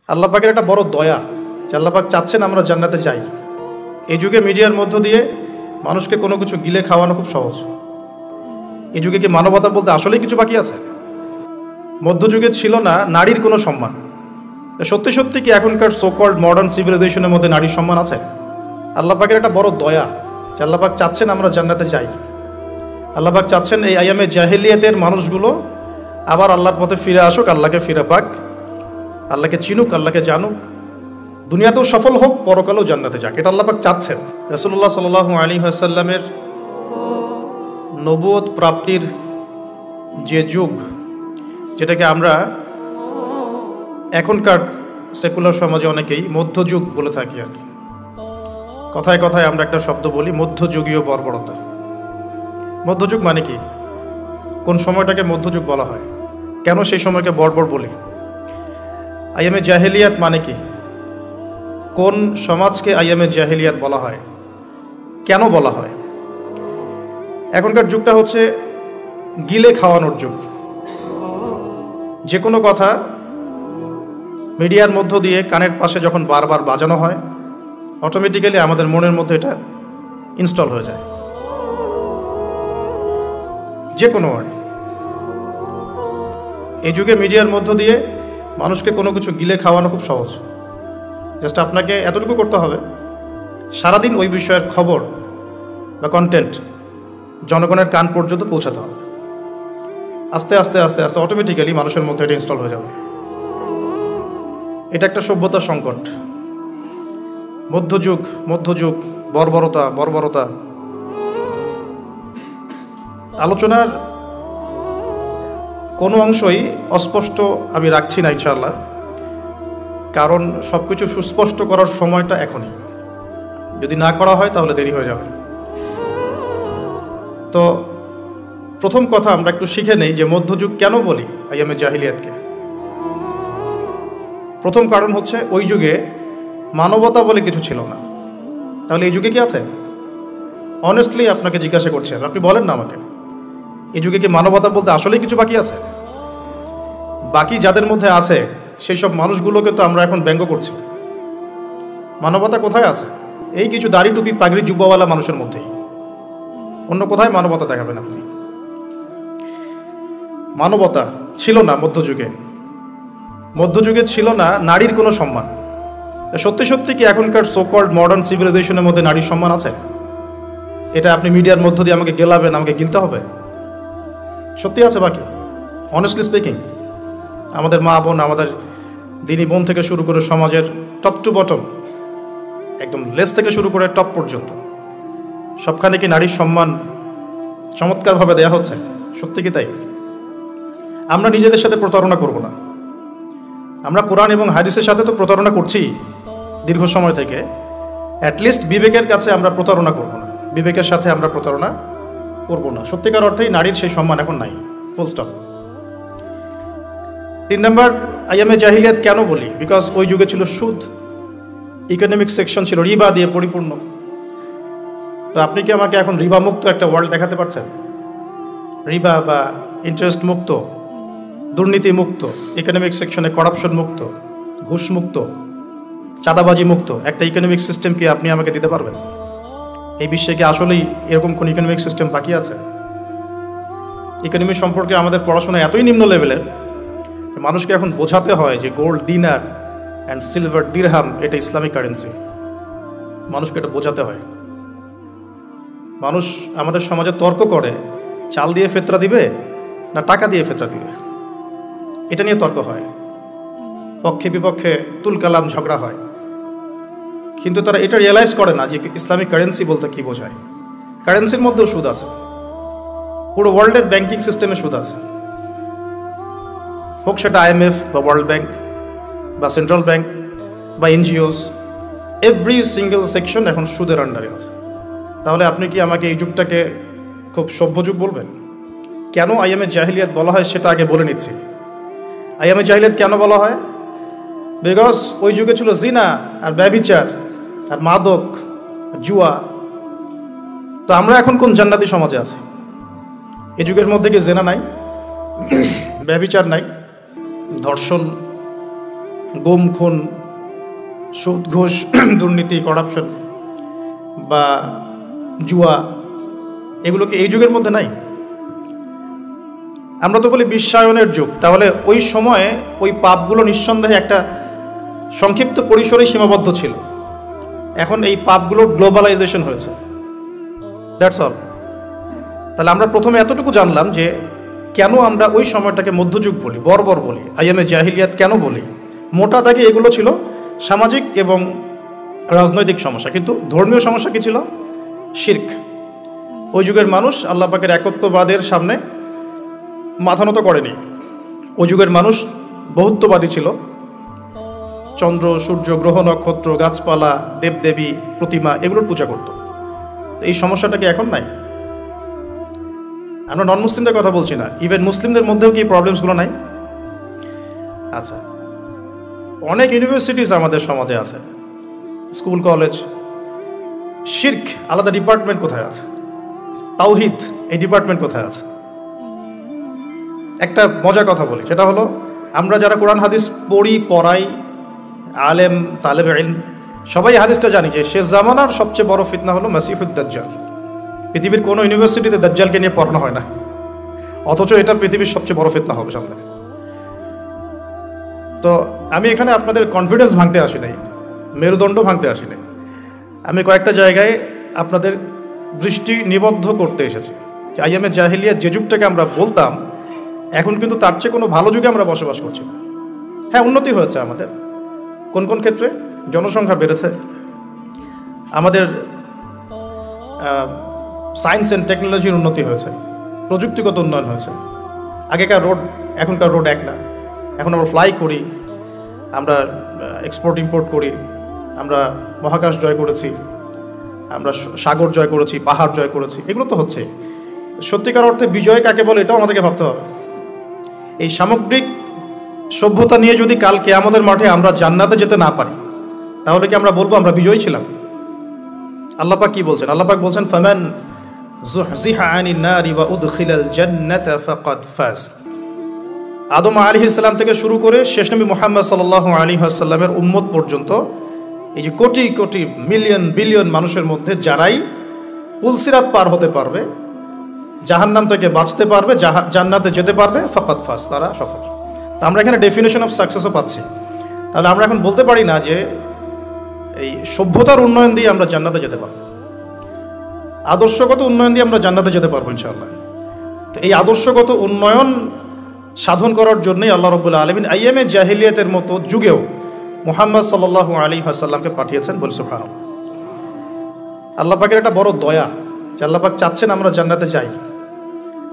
আল্লাহ পাকের একটা বড় দয়া যে আল্লাহ পাক চাচ্ছেন আমরা জান্নাতে যাই। এই যুগে মিডিয়ার মধ্য দিয়ে মানুষকে কোনো কিছু গিলে খাওয়ানো খুব সহজ। এই যুগে কি মানবতা বলতে আসলেই কিছু বাকি আছে? মধ্যযুগে ছিল না নারীর কোনো সম্মান। সত্যি সত্যি কি এখনকার সোকল্ড মডার্ন সিভিলাইজেশনের মধ্যে নারীর সম্মান আছে? আল্লাহ পাকের একটা বড় দয়া যে আল্লাহ পাক চাচ্ছেন আমরা জান্নাতে যাই। আল্লাহ পাক চাচ্ছেন এই আয়ামে জাহেলিয়াতের মানুষগুলো আবার আল্লাহর পথে ফিরে আসুক, আল্লাহকে ফিরে পাক, আল্লাহকে চিনুক, আল্লাহকে জানুক, দুনিয়াতেও সফল হোক, পরকালেও জান্নাতে যাক। এটা আল্লাহ পাক চাচ্ছেন। রাসূলুল্লাহ সাল্লাল্লাহু আলাইহি ওয়াসাল্লামের নবুয়ত প্রাপ্তির যে যুগ, যেটাকে আমরা এখনকার সেকুলার সমাজে অনেকেই মধ্যযুগ বলে থাকি আর কি। কথায় কথায় আমরা একটা শব্দ বলি, মধ্যযুগীয় বর্বরতা। মধ্যযুগ মানে কি? কোন সময়টাকে মধ্যযুগ বলা হয়? কেন সেই সময়কে বর্বর বলি? আইয়ামে জাহেলিয়াত মানে কি? কোন সমাজকে আইয়ামে জাহেলিয়াত বলা হয়? কেন বলা হয়? এখনকার যুগটা হচ্ছে গিলে খাওয়ানোর যুগ। যে কোনো কথা মিডিয়ার মধ্য দিয়ে কানের পাশে যখন বারবার বাজানো হয়, অটোমেটিক্যালি আমাদের মনের মধ্যে এটা ইনস্টল হয়ে যায়। যে কোনো ওয়ার্ড। এই যুগে মিডিয়ার মধ্য দিয়ে মানুষকে কোনো কিছু গিলে খাওয়ানো খুব সহজ। জাস্ট আপনাকে এতটুকু করতে হবে, সারাদিন ওই বিষয়ের খবর বা কন্টেন্ট জনগণের কান পর্যন্ত পৌঁছাতে হবে। আস্তে আস্তে আস্তে আস্তে অটোমেটিক্যালি মানুষের মধ্যে এটা ইনস্টল হয়ে যাবে। এটা একটা সভ্যতার সংকট। মধ্যযুগ, বর্বরতা। আলোচনার কোনো অংশই অস্পষ্ট আমি রাখছি না ইনশাআল্লাহ, কারণ সব কিছু সুস্পষ্ট করার সময়টা এখনই। যদি না করা হয় তাহলে দেরি হয়ে যাবে। তো প্রথম কথা আমরা একটু শিখে নেই যে মধ্যযুগ কেন বলি আইয়ামে জাহিলিয়াতকে। প্রথম কারণ হচ্ছে ওই যুগে মানবতা বলে কিছু ছিল না। তাহলে এই যুগে কি আছে? অনেস্টলি আপনাকে জিজ্ঞাসা করছি, আপনি বলেন না আমাকে, এই যুগে কি মানবতা বলতে আসলেই কিছু বাকি আছে? বাকি যাদের মধ্যে আছে সেই সব মানুষগুলোকে তো আমরা এখন ব্যঙ্গ করছি। মানবতা কোথায় আছে? এই কিছু দাড়ি টুপি পাগড়ি জুব্বাওয়ালা মানুষের মধ্যেই। অন্য কোথায় মানবতা দেখাবেন আপনি? মানবতা ছিল না মধ্যযুগে ছিল না নারীর কোনো সম্মান। সত্যি সত্যি কি এখনকার সোকল্ড মডার্ন সিভিলাইজেশনের মধ্যে নারীর সম্মান আছে? এটা আপনি মিডিয়ার মধ্য দিয়ে আমাকে গেলাবেন, আমাকে গিলতে হবে? সত্যি আছে বাকি? অনেস্টলি স্পিকিং, আমাদের মা বোন, আমাদের দিনী বোন থেকে শুরু করে সমাজের টপ টু বটম, একদম লেস থেকে শুরু করে টপ পর্যন্ত সবখানে কি নারীর সম্মান চমৎকারভাবে দেয়া হচ্ছে? সত্যি কি তাই? আমরা নিজেদের সাথে প্রতারণা করব না। আমরা কোরআন এবং হাদিসের সাথে তো প্রতারণা করছি দীর্ঘ সময় থেকে। অ্যাটলিস্ট বিবেকের কাছে আমরা প্রতারণা করব না, বিবেকের সাথে আমরা প্রতারণা করব না। সত্যিকার অর্থেই নারীর সেই সম্মান এখন নাই, ফুল স্টপ। 3 নম্বর, আইয়ামে জাহিলিয়াত কেন বলি? বিকজ ওই যুগে ছিল সুদ, ইকোনমিক সেকশন ছিল রিবা দিয়ে পরিপূর্ণ। তো আপনি কি আমাকে এখন রিবা মুক্ত একটা ওয়ার্ল্ড দেখাতে পারছেন? রিবা বা ইন্টারেস্ট মুক্ত, দুর্নীতি মুক্ত, ইকোনমিক সেকশনে করাপশন মুক্ত, ঘুষ মুক্ত, চাঁদাবাজি মুক্ত একটা ইকোনমিক সিস্টেম কি আপনি আমাকে দিতে পারবেন? এই বিশ্বে কি আসলেই এরকম কোন ইকোনমিক সিস্টেম বাকি আছে? ইকোনমি সম্পর্কে আমাদের পড়াশোনা এতই নিম্ন লেভেলের, মানুষকে এখন বোঝাতে হয় যে গোল্ড দিনার অ্যান্ড সিলভার দিরহাম এটা ইসলামিক কারেন্সি। মানুষকে এটা বোঝাতে হয়। মানুষ আমাদের সমাজে তর্ক করে, চাল দিয়ে ফেতরা দিবে না টাকা দিয়ে ফেতরা দিবে, এটা নিয়ে তর্ক হয়। পক্ষে বিপক্ষে তুলকালাম ঝগড়া হয়, কিন্তু তারা এটা রিয়েলাইজ করে না যে ইসলামিক কারেন্সি বলতে কি বোঝায়। কারেন্সির মধ্যেও সুদ আছে, পুরো ওয়ার্ল্ডের ব্যাংকিং সিস্টেমে সুদ আছে, হোক সেটা IMF বা ওয়ার্ল্ড ব্যাংক বা সেন্ট্রাল ব্যাংক বা এনজিওস, এভরি সিঙ্গেল সেকশন এখন সুদের আন্ডারে আছে। তাহলে আপনি কি আমাকে এই যুগটাকে খুব সভ্য যুগ বলবেন? কেন আইয়ামে জাহিলিয়াত বলা হয় সেটা আগে বলে নিচ্ছি। আইয়ামে জাহিলিয়াত কেন বলা হয়? বিকজ ওই যুগে ছিল জিনা আর ব্যভিচার আর মাদক, জুয়া। তো আমরা এখন কোন জান্নাতি সমাজে আছি? এই যুগের মধ্যে কি জেনা নাই, ব্যভিচার নাই, ধর্ষণ গুম খুন, সুদ ঘুষ, দুর্নীতি, করাপশন বা জুয়া, এগুলো কি এই যুগের মধ্যে নাই? আমরা তো বলি বিশ্বায়নের যুগ, তাহলে ওই সময়ে ওই পাপগুলো নিঃসন্দেহে একটা সংক্ষিপ্ত পরিসরে সীমাবদ্ধ ছিল। এখন এই পাপগুলোর গ্লোবালাইজেশন হয়েছে, দ্যাটস অল। তাহলে আমরা প্রথমে এতটুকু জানলাম যে কেন আমরা ওই সময়টাকে মধ্যযুগ বলি, বর্বর বলি, আইয়ামে জাহিলিয়াত কেন বলি। মোটা দাগে এগুলো ছিল সামাজিক এবং রাজনৈতিক সমস্যা, কিন্তু ধর্মীয় সমস্যা কি ছিল? শিরক। ওই যুগের মানুষ আল্লাহ পাকের একত্ববাদের সামনে মাথা নত করেনি। ওই যুগের মানুষ বহুত্ববাদী ছিল, চন্দ্র, সূর্য, গ্রহ, নক্ষত্র, গাছপালা, দেবদেবী, প্রতিমা, এগুলোর পূজা করত। এই সমস্যাটা কি এখন নাই? আমরা নন মুসলিমদের কথা বলছি না, ইভেন মুসলিমদের মধ্যেও কি প্রবলেমসগুলো নাই? আচ্ছা, অনেক ইউনিভার্সিটিস আমাদের সমাজে আছে, স্কুল কলেজ। শিরক আলাদা ডিপার্টমেন্ট কোথায় আছে? তাওহীদ এই ডিপার্টমেন্ট কোথায় আছে? একটা মজার কথা বলি, সেটা হলো আমরা যারা কোরআন হাদিস পড়ি, পড়াই, আলেম, তালেব ইলম, সবাই হাদিসটা জানি যে শেষ জামানার সবচেয়ে বড় ফিতনা হলো মাসিহুদ দাজ্জাল। পৃথিবীর কোনো ইউনিভার্সিটিতে দাজ্জালকে নিয়ে পড়ানো হয় না, অথচ এটা পৃথিবীর সবচেয়ে বড় ফিতনা হবে সামনে। তো আমি এখানে আপনাদের কনফিডেন্স ভাঙতে আসি নাই, মেরুদণ্ড ভাঙতে আসি নাই। আমি কয়েকটা জায়গায় আপনাদের দৃষ্টি নিবদ্ধ করতে এসেছি যে আইয়ামে জাহিলিয়াত যে যুগটাকে আমরা বলতাম, এখন কিন্তু তার চেয়ে কোনো ভালো যুগে আমরা বসবাস করছি না। হ্যাঁ, উন্নতি হয়েছে আমাদের কোন কোন ক্ষেত্রে, জনসংখ্যা বেড়েছে, আমাদের সায়েন্স অ্যান্ড টেকনোলজির উন্নতি হয়েছে, প্রযুক্তিগত উন্নয়ন হয়েছে। আগেকার রোড এখনকার রোড এক না, এখন আমরা ফ্লাই করি, আমরা এক্সপোর্ট ইম্পোর্ট করি, আমরা মহাকাশ জয় করেছি, আমরা সাগর জয় করেছি, পাহাড় জয় করেছি, এগুলো তো হচ্ছে। সত্যিকার অর্থে বিজয় কাকে বলে এটাও আমাদেরকে ভাবতে হবে। এই সামগ্রিক সভ্যতা নিয়ে যদি কাল কিয়ামতের মাঠে আমরা জান্নাতে যেতে না পারি, তাহলে কি আমরা বলবো আমরা বিজয়ী ছিলাম? আল্লাহ পাক কি বলছেন? আল্লাহ পাক বলছেন ফামান যুহজিহা আনিন নারি ওয়া উদখিলাল জান্নাতা ফাকাদ ফাজ। আদম আলাইহিস সালাম থেকে শুরু করে শেষ নবী মুহাম্মদ সাল্লাল্লাহু আলাইহি ওয়াসাল্লামের উম্মত পর্যন্ত, এই যে কোটি কোটি মিলিয়ন বিলিয়ন মানুষের মধ্যে যারাই পুলসিরাত পার হতে পারবে, জাহান্নাম থেকে বাঁচতে পারবে, জান্নাতে যেতে পারবে, ফাকাদ ফাজ, তারা সফল। তা আমরা এখানে ডেফিনেশন অফ সাকসেসও পাচ্ছি। তাহলে আমরা এখন বলতে পারি না যে এই সভ্যতার উন্নয়ন দিয়ে আমরা জান্নাতে যেতে পারবো, আদর্শগত উন্নয়ন দিয়ে আমরা জান্নাতে যেতে পারবো ইনশাআল্লাহ। তো এই আদর্শগত উন্নয়ন সাধন করার জন্যই আল্লাহ রাব্বুল আলামিন আইয়ামে জাহিলিয়াতের মতো যুগেও মুহাম্মদ সাল্লাল্লাহু আলাইহি ওয়াসাল্লামকে পাঠিয়েছেন। বল সুবহানাল্লাহ। আল্লাহ পাকের একটা বড় দয়া যে আল্লাহ পাক চাচ্ছেন আমরা জান্নাতে যাই।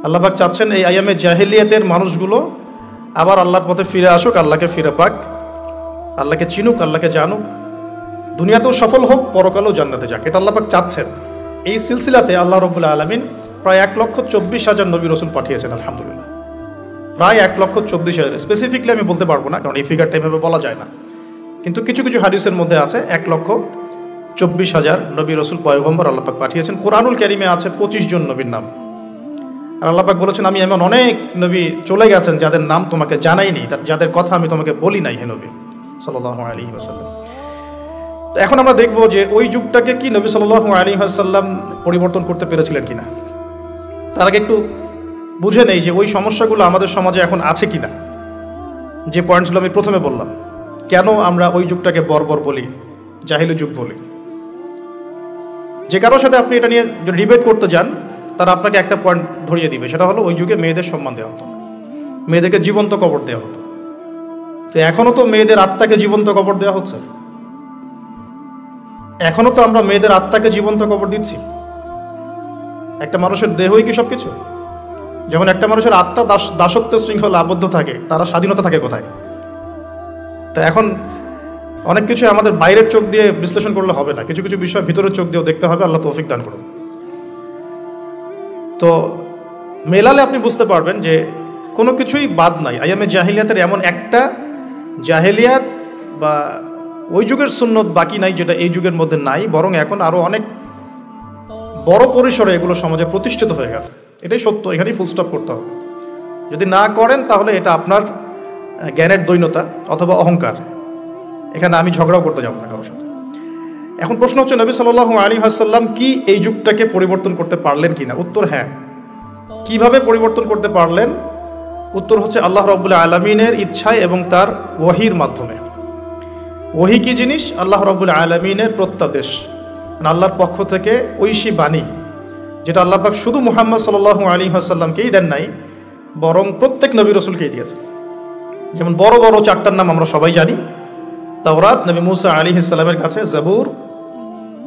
আল্লাহ পাক চাচ্ছেন এই আইয়ামে জাহিলিয়াতের মানুষগুলো আবার আল্লাহর পথে ফিরে আসুক, আল্লাহকে ফিরে পাক, আল্লাহকে চিনুক, আল্লাহকে জানুক, দুনিয়াতেও সফল হোক, পরকালেও জান্নাতে যাক। এটা আল্লাহ পাক চাচ্ছেন। এই সিলসিলাতে আল্লাহ রাব্বুল আলামিন প্রায় 1,24,000 নবী রাসূল পাঠিয়েছেন। আলহামদুলিল্লাহ, প্রায় 1,24,000। স্পেসিফিকলি আমি বলতে পারবো না, কারণ এই ফিগারটা এভাবে বলা যায় না, কিন্তু কিছু কিছু হাদিসের মধ্যে আছে 1,24,000 নবী রাসূল পয়গম্বর আল্লাহ পাক পাঠিয়েছেন। কোরআনুল কারীমে আছে 25 জন নবীর নাম। আর আল্লাহ পাক বলেছেন আমি এমন অনেক নবী চলে গেছেন যাদের নাম তোমাকে জানাইনি, যাদের কথা আমি তোমাকে বলি নাই হে নবী সাল্লাল্লাহু আলাইহি ওয়াসাল্লাম। তো এখন আমরা দেখব যে ওই যুগটাকে কি নবী সাল্লাল্লাহু আলাইহি ওয়াসাল্লাম পরিবর্তন করতে পেরেছিলেন কিনা। তার আগে একটু বুঝে নেই যে ওই সমস্যাগুলো আমাদের সমাজে এখন আছে কিনা। যে পয়েন্টসগুলো আমি প্রথমে বললাম, কেন আমরা ওই যুগটাকে বর্বর বলি, জাহিলি যুগ বলি। যে কারোর সাথে আপনি এটা নিয়ে ডিবেট করতে যান, তারা আপনাকে একটা পয়েন্ট ধরিয়ে দিবে, সেটা হলো ওই যুগে মেয়েদের সম্মান দেওয়া হতো না, মেয়েদেরকে জীবন্ত কবর দেওয়া হতো। তো এখনও তো মেয়েদের আত্মাকে জীবন্ত কবর দেওয়া হচ্ছে, এখনও তো আমরা মেয়েদের আত্মাকে জীবন্ত কবর দিচ্ছি। একটা মানুষের দেহই কি সব কিছু? যেমন একটা মানুষের আত্মা দাসত্ব শৃঙ্খলা আবদ্ধ থাকে, তারা স্বাধীনতা থাকে কোথায়? তো এখন অনেক কিছু আমাদের বাইরের চোখ দিয়ে বিশ্লেষণ করলে হবে না, কিছু কিছু বিষয় ভিতরের চোখ দিয়েও দেখতে হবে। আল্লাহ তৌফিক দান করুন। তো মেলালে আপনি বুঝতে পারবেন যে কোনো কিছুই বাদ নাই। আইয়ামে জাহিলিয়াতের এমন একটা জাহিলিয়াত বা ওই যুগের সুন্নত বাকি নাই যেটা এই যুগের মধ্যে নাই, বরং এখন আরও অনেক বড় পরিসরে এগুলো সমাজে প্রতিষ্ঠিত হয়ে গেছে। এটাই সত্য, এখানেই ফুল স্টপ করতে হবে। যদি না করেন তাহলে এটা আপনার জ্ঞানের দৈন্যতা অথবা অহংকার, এখানে আমি ঝগড়াও করতে যাব না কারোর সাথে। এখন প্রশ্ন হচ্ছে, নবী সাল্লাল্লাহু আলাইহি ওয়াসাল্লাম কি এই যুগটাকে পরিবর্তন করতে পারলেন কিনা? উত্তর হ্যাঁ। কিভাবে পরিবর্তন করতে পারলেন? উত্তর হচ্ছে আল্লাহ রাব্বুল আলামিনের ইচ্ছায় এবং তার ওহীর মাধ্যমে। ওহী কি জিনিস? আল্লাহ রাব্বুল আলামিনের প্রত্যাদেশ, মানে আল্লাহর পক্ষ থেকে ঐশী বাণী, যেটা আল্লাহ পাক শুধু মুহাম্মদ সাল্লাল্লাহু আলাইহি ওয়াসাল্লামকেই দেন নাই, বরং প্রত্যেক নবী রাসূলকেই দিয়েছেন। যেমন বড় বড় চারটার নাম আমরা সবাই জানি। তাওরাত নবী মুসা আলাইহিস সালামের কাছে, জাবুর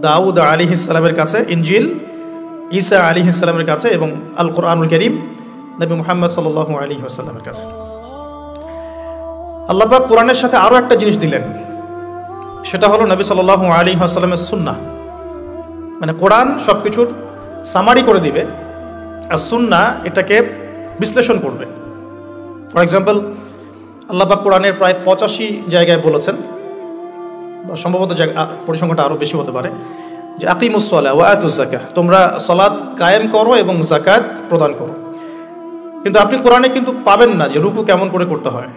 দাউদ আলাইহিস সালামের কাছে, ইনজিল ঈসা আলাইহিস সালামের কাছে, এবং আল কোরআনুল কারীম নবী মুহাম্মদ সাল্লাল্লাহু আলাইহি ওয়াসাল্লামের কাছে। আল্লাহ পাক কোরআনের সাথে আরও একটা জিনিস দিলেন, সেটা হলো নবী সাল্লাল্লাহু আলাইহি ওয়াসাল্লামের সুন্নাহ। মানে কোরআন সব কিছুর সামারি করে দিবে, আর সুন্নাহ এটাকে বিশ্লেষণ করবে। ফর এক্সাম্পল, আল্লাহ পাক কোরআনের প্রায় 85 জায়গায় বলেছেন, বা সম্ভবত পরিসংখ্যাটা আরও বেশি হতে পারে, যে আকিমুস সালাহ ওয়া আতুজ যাকাহ, তোমরা সালাত কায়েম করো এবং যাকাত প্রদান করো। কিন্তু আপনি কোরআনে কিন্তু পাবেন না যে রুকু কেমন করে করতে হয়,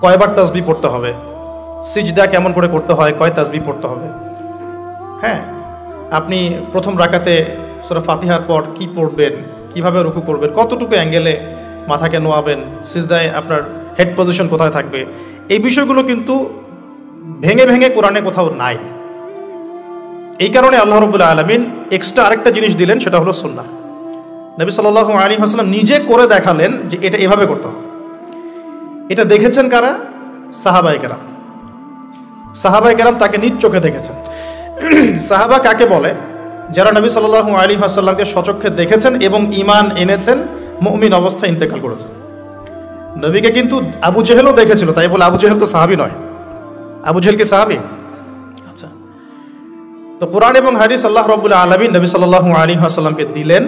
কয়বার তাসবিহ পড়তে হবে, সিজদা কেমন করে করতে হয়, কয় তাসবিহ পড়তে হবে। হ্যাঁ, আপনি প্রথম রাকাতে সূরা ফাতিহার পর কি পড়বেন, কিভাবে রুকু করবেন, কতটুকু অ্যাঙ্গেলে মাথাকে নোয়াবেন, সিজদায় আপনার হেড পজিশন কোথায় থাকবে, এই বিষয়গুলো কিন্তু ভেঙে ভেঙে কোরআনে কোথাও নাই। এই কারণে আল্লাহ রাব্বুল আলামিন এক্সট্রা আরেকটা জিনিস দিলেন, সেটা হলো সুন্নাহ। নবী সাল্লাল্লাহু আলাইহি ওয়াসাল্লাম নিজে করে দেখালেন যে এটা এভাবে করতে হবে। এটা দেখেছেন কারা? সাহাবায়ে কেরাম। সাহাবায়ে কেরাম তাকে নিজ চোখে দেখেছেন। সাহাবা কাকে বলে? যারা নবী সাল্লাল্লাহু আলাইহি ওয়াসাল্লামকে সচক্ষে দেখেছেন এবং ঈমান এনেছেন, মুমিন অবস্থায় ইন্তেকাল করেছেন। নবীকে কিন্তু আবু জেহেলও দেখেছিল, তাই বলে আবু জেহেল তো সাহাবী নয়। আবু জেহেল কি সাহাবী? আচ্ছা, তো কোরআন এবং হাদিস আল্লাহ রাব্বুল আলামিন নবী সাল্লাল্লাহু আলাইহি ওয়াসাল্লামকে দিলেন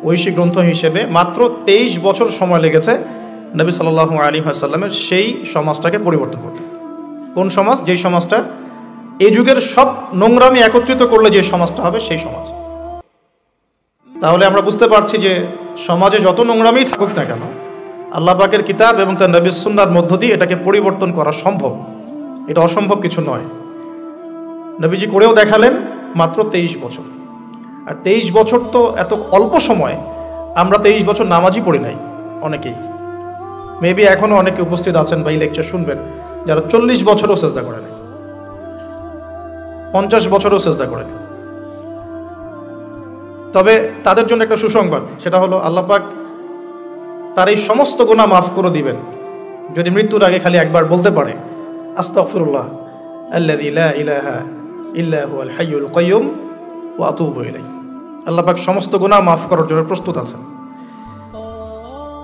ঐশী গ্রন্থ হিসেবে। মাত্র 23 বছর সময় লেগেছে নবী সাল্লাল্লাহু আলাইহি ওয়াসাল্লামের সেই সমাজটাকে পরিবর্তন করতে। কোন সমাজ? যেই সমাজটা এই যুগের সব নোংরামি একত্রিত করলে যে সমাজটা হবে, সেই সমাজ। তাহলে আমরা বুঝতে পারছি যে সমাজে যত নোংরামি থাকুক না কেন, আল্লাহ পাকের কিতাব এবং তার নবীর সুন্নাহর মধ্য দিয়ে এটাকে পরিবর্তন করা সম্ভব। এটা অসম্ভব কিছু নয়। নবীজি করেও দেখালেন মাত্র 23 বছর। আর 23 বছর তো এত অল্প সময়। আমরা 23 বছর নামাজই পড়ি নাই অনেকেই। মেবি এখনও অনেকে উপস্থিত আছেন বা এই লেকচার শুনবেন যারা 40 বছরও সেজদা করে নাই, 50 বছরও সেজদা করে নাই। তবে তাদের জন্য একটা সুসংবাদ, সেটা হলো আল্লাহ পাক তার এই সমস্ত গুনাহ মাফ করে দিবেন যদি মৃত্যুর আগে খালি একবার বলতে পারে, আস্তাগফিরুল্লাহ আল্লাযী লা ইলাহা ইল্লা হুয়াল হাইয়ুল কাইয়্যুম ওয়া আতুবু ইলাইহি। আল্লাহ পাক সমস্ত গুনাহ মাফ করার জন্য প্রস্তুত আছেন।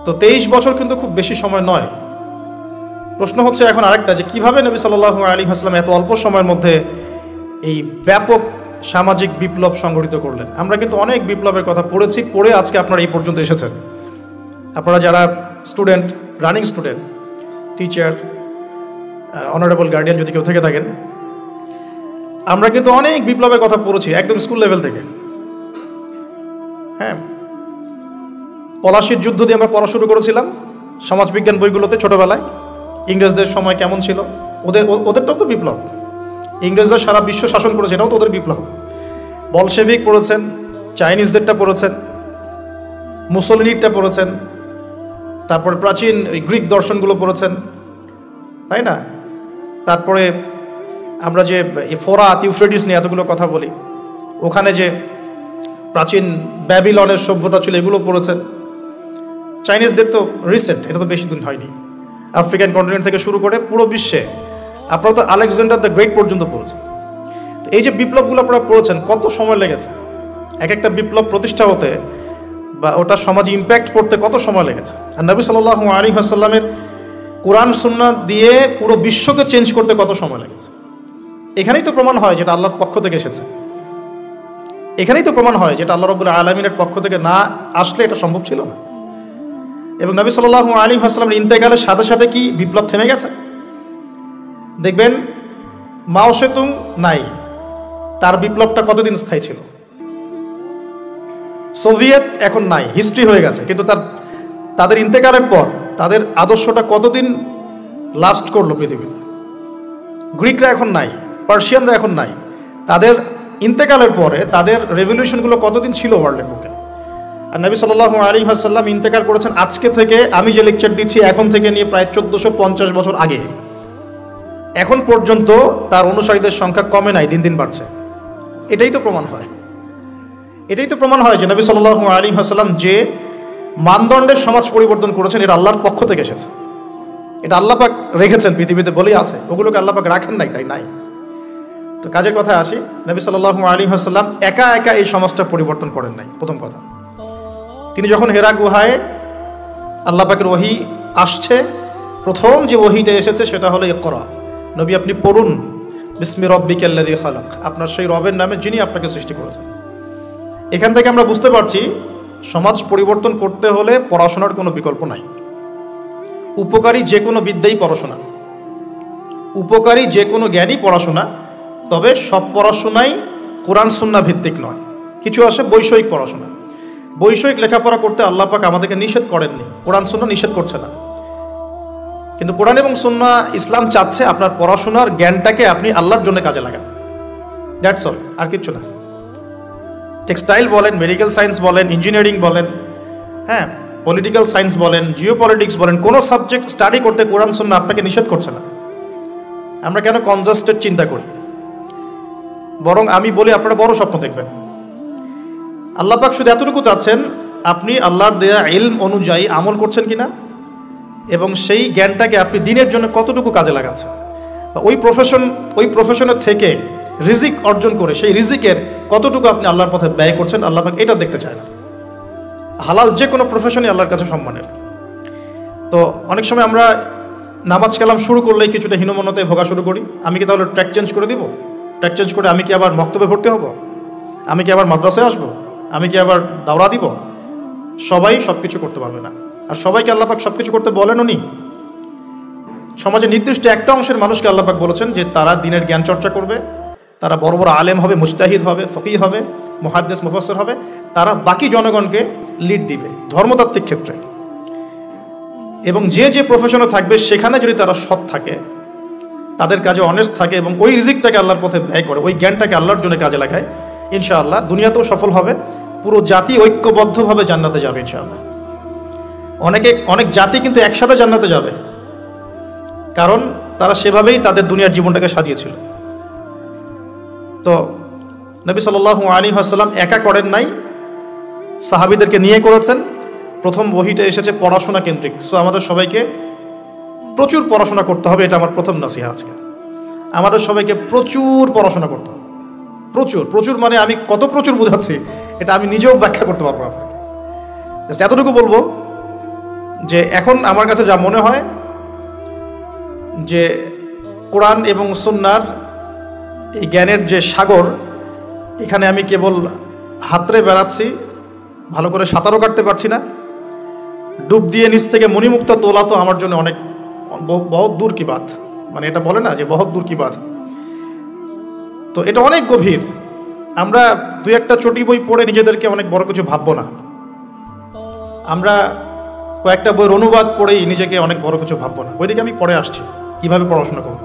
তো 23 বছর কিন্তু খুব বেশি সময় নয়। প্রশ্ন হচ্ছে এখন আরেকটা, যে কিভাবে নবী সাল্লাল্লাহু আলাইহি ওয়াসাল্লাম এত অল্প সময়ের মধ্যে এই ব্যাপক সামাজিক বিপ্লব সংগঠিত করলেন। আমরা কিন্তু অনেক বিপ্লবের কথা পড়েছি, পড়ে আজকে আপনারা এই পর্যন্ত এসেছেন। আপনারা যারা student, running student, teacher, honourable guardian যদি কেউ থেকে থাকেন, আমরা কিন্তু অনেক বিপ্লবের কথা পড়েছি একদম স্কুল লেভেল থেকে। হ্যাঁ, পলাশির যুদ্ধ দিয়ে আমরা পড়া শুরু করেছিলাম সমাজবিজ্ঞান বইগুলোতে ছোটবেলায়। ইংরেজদের সময় কেমন ছিল, ওদেরটাও তো বিপ্লব। ইংরেজরা সারা বিশ্ব শাসন করেছে, এটাও তো ওদের বিপ্লব। বলশেভিক পড়েছেন, চাইনিজদেরটা পড়েছেন, মুসলিনিরটা পড়েছেন, তারপরে প্রাচীন গ্রিক দর্শনগুলো পড়েছেন, তাই না? তারপরে আমরা যে ফোরাত, ইউফ্রেটিস নিয়ে এতগুলো কথা বলি, ওখানে যে প্রাচীন ব্যাবিলনের সভ্যতা ছিল এগুলো পড়েছেন। চাইনিজদের তো রিসেন্ট, এটা তো বেশি দিন হয়নি। আফ্রিকান কন্টিনেন্ট থেকে শুরু করে পুরো বিশ্বে আপনারা তো আলেকজান্ডার দ্য গ্রেট পর্যন্ত পড়েছেন। তো এই যে বিপ্লবগুলো আপনারা পড়েছেন, কত সময় লেগেছে এক একটা বিপ্লব প্রতিষ্ঠা হতে, বা ওটা সমাজে ইম্প্যাক্ট করতে কত সময় লেগেছে। আর নবী সাল্লাল্লাহু আলাইহি ওয়াসাল্লামের কোরআন সুন্নাহ দিয়ে পুরো বিশ্বকে চেঞ্জ করতে কত সময় লেগেছে। এখানেই তো প্রমাণ হয় যেটা আল্লাহর পক্ষ থেকে এসেছে। এখানেই তো প্রমাণ হয় যেটা আল্লাহ রাব্বুল আলামিনের পক্ষ থেকে না আসলে এটা সম্ভব ছিল না। এবং নবী সাল্লাল্লাহু আলাইহি ওয়াসাল্লামের ইন্তেকালের সাথে সাথে কি বিপ্লব থেমে গেছে? দেখবেন মাও সেতুং নাই, তার বিপ্লবটা কতদিন স্থায়ী ছিল। সোভিয়েত এখন নাই, হিস্ট্রি হয়ে গেছে, কিন্তু তাদের ইন্তেকালের পর তাদের আদর্শটা কতদিন লাস্ট করলো পৃথিবীতে। গ্রিকরা এখন নাই, পার্সিয়ানরা এখন নাই। তাদের ইন্তেকালের পরে তাদের রেভলিউশনগুলো কতদিন ছিল ওয়ার্ল্ডের বুকে। আর নবী সাল্লাল্লাহু আলাইহি ওয়াসাল্লাম ইন্তেকাল করেছেন আজকে থেকে, আমি যে লেকচার দিচ্ছি এখন থেকে নিয়ে প্রায় 1450 বছর আগে। এখন পর্যন্ত তার অনুসারীদের সংখ্যা কমে নাই, দিন দিন বাড়ছে। এটাই তো প্রমাণ হয় যে নবী সাল্লাল্লাহু আলাইহি ওয়াসাল্লাম যে মানদণ্ডের সমাজ পরিবর্তন করেছেন এটা আল্লাহর পক্ষ থেকে এসেছে। এটা আল্লাহ পাক রেখেছেন পৃথিবীতে বলেই আছে, ওগুলোকে আল্লাহ পাক রাখেন নাই, তাই নাই। তো কাজের কথায় আসি, নবী সাল্লাল্লাহু আলাইহি ওয়াসাল্লাম একা একা এই সমাজটা পরিবর্তন করেন নাই। প্রথম কথা, তিনি যখন হেরা গুহায় আল্লাহ পাকের ওহী আসছে, প্রথম যে ওহীটা এসেছে সেটা হলো ইকরা, নবী আপনি পড়ুন বিসমি রব্বিকাল্লাযী খালাক, আপনার সেই রবের নামে যিনি আপনাকে সৃষ্টি করেছেন। এখান থেকে আমরা বুঝতে পারছি সমাজ পরিবর্তন করতে হলে পড়াশোনার কোনো বিকল্প নাই। উপকারী যে কোনো বিদ্যাই পড়াশোনা, উপকারী যে কোনো জ্ঞানই পড়াশোনা, তবে সব পড়াশোনাই কোরআন সুন্নাহ ভিত্তিক নয়। কিছু আসে বৈষয়িক পড়াশোনা, বৈষয়িক লেখাপড়া করতে আল্লাহ পাক আমাদেরকে নিষেধ করেননি, কোরআন সুন্নাহ নিষেধ করছে না। কিন্তু কোরআন এবং সুন্নাহ ইসলাম চাচ্ছে আপনার পড়াশোনার জ্ঞানটাকে আপনি আল্লাহর জন্য কাজে লাগান, দ্যাটস অল, আর কিচ্ছু না। টেক্সটাইল বলেন, মেডিকেল সায়েন্স বলেন, ইঞ্জিনিয়ারিং বলেন, হ্যাঁ পলিটিক্যাল সায়েন্স বলেন, জিওপলিটিক্স বলেন, কোনো সাবজেক্ট স্টাডি করতে কোরআন সুন্নাহ আপনাকে নিষেধ করছে না। আমরা কেন কনজাস্টেড চিন্তা করি? বরং আমি বলি আপনারা বড় স্বপ্ন দেখবেন। আল্লাহ পাক শুধু এতটুকু চাচ্ছেন আপনি আল্লাহর দেয়া ইলম অনুযায়ী আমল করছেন কিনা, এবং সেই জ্ঞানটাকে আপনি দিনের জন্য কতটুকু কাজে লাগাচ্ছেন। ওই প্রফেশনের থেকে রিজিক অর্জন করে সেই রিজিকের কতটুকু আপনি আল্লাহর পথে ব্যয় করছেন, আল্লাহ পাক এটা দেখতে চায় না। হালাল যে কোনো প্রফেশনই আল্লাহর কাছে সম্মানের। তো অনেক সময় আমরা নামাজ কালাম শুরু করলেই কিছুটা হীনমন্যতায় ভোগা শুরু করি। আমি কি তাহলে ট্র্যাক চেঞ্জ করে দিব? ট্র্যাক চেঞ্জ করে আমি কি আবার মক্তবে ভর্তি হব? আমি কি আবার মাদ্রাসায় আসবো? আমি কি আবার দাওরা দিব? সবাই সব কিছু করতে পারবে না, আর সবাইকে আল্লাহ পাক সব কিছু করতে বলেনও নি। সমাজে নির্দিষ্ট একটা অংশের মানুষকে আল্লাহ পাক বলেছেন যে তারা দিনের জ্ঞান চর্চা করবে, তারা বড় বড় আলেম হবে, মুজতাহিদ হবে, ফকিহ হবে, মুহাদ্দিস মুফাসসির হবে, তারা বাকি জনগণকে লিড দিবে ধর্মতাত্ত্বিক ক্ষেত্রে। এবং যে যে প্রফেশনে থাকবে সেখানে যদি তারা সৎ থাকে, তাদের কাজে অনেস্ট থাকে এবং ওই রিজিকটাকে আল্লাহর পথে ব্যয় করে, ওই জ্ঞানটাকে আল্লাহর জন্য কাজে লাগায়, ইনশাআল্লাহ দুনিয়াতেও সফল হবে, পুরো জাতি ঐক্যবদ্ধভাবে জান্নাতে যাবে ইনশাআল্লাহ। অনেক জাতি কিন্তু একসাথে জান্নাতে যাবে, কারণ তারা সেভাবেই তাদের দুনিয়ার জীবনটাকে সাজিয়েছিল। তো নবী সাল্লাল্লাহু আলাইহি ওয়াসাল্লাম একা করেন নাই, সাহাবীদেরকে নিয়ে করেছেন। প্রথম বহিটা এসেছে পড়াশোনা কেন্দ্রিক। সো আমাদের সবাইকে প্রচুর পড়াশোনা করতে হবে, এটা আমার প্রথম নসিহা আজকে। আমাদের সবাইকে প্রচুর পড়াশোনা করতে হবে, প্রচুর মানে আমি কত প্রচুর বোঝাচ্ছি এটা আমি নিজেও ব্যাখ্যা করতে পারবো আপনাকে। জাস্ট এতটুকু বলবো যে এখন আমার কাছে যা মনে হয় যে কোরআন এবং সুন্নাহর এই জ্ঞানের যে সাগর, এখানে আমি কেবল হাতড়ে বেড়াচ্ছি, ভালো করে সাঁতারও কাটতে পারছি না। ডুব দিয়ে নিচ থেকে মণিমুক্ত তোলা তো আমার জন্য অনেক বহুত দূর কি বাত, মানে এটা বলে না যে বহুত দূর কি বাত। তো এটা অনেক গভীর। আমরা দুই একটা চটি বই পড়ে নিজেদেরকে অনেক বড় কিছু ভাববো না। আমরা কয়েকটা বইয়ের অনুবাদ পড়েই নিজেকে অনেক বড় কিছু ভাববো না। ওইদিকে আমি পড়ে আসছি কিভাবে পড়াশোনা করব।